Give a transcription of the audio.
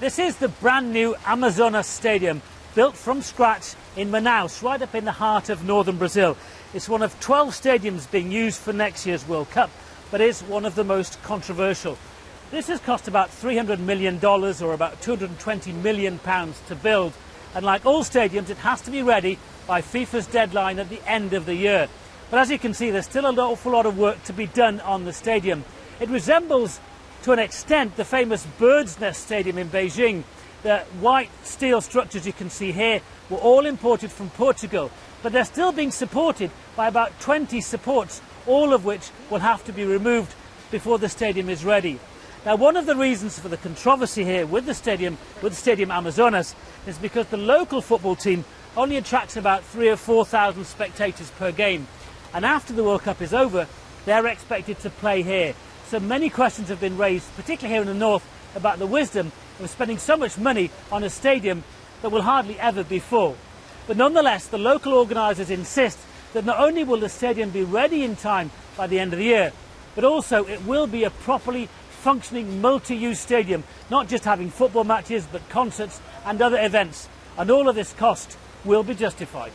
This is the brand new Amazonas Stadium, built from scratch in Manaus, right up in the heart of northern Brazil. It's one of 12 stadiums being used for next year's World Cup, but is one of the most controversial. This has cost about $300 million, or about £220 million to build. And like all stadiums, it has to be ready by FIFA's deadline at the end of the year. But as you can see, there's still an awful lot of work to be done on the stadium. It resembles, to an extent, the famous Bird's Nest Stadium in Beijing. The white steel structures you can see here were all imported from Portugal, but they're still being supported by about 20 supports, all of which will have to be removed before the stadium is ready. Now, one of the reasons for the controversy here with the Stadium Amazonas is because the local football team only attracts about 3,000 or 4,000 spectators per game. And after the World Cup is over, they're expected to play here. So many questions have been raised, particularly here in the north, about the wisdom of spending so much money on a stadium that will hardly ever be full. But nonetheless, the local organisers insist that not only will the stadium be ready in time by the end of the year, but also it will be a properly functioning multi-use stadium, not just having football matches, but concerts and other events. And all of this cost will be justified.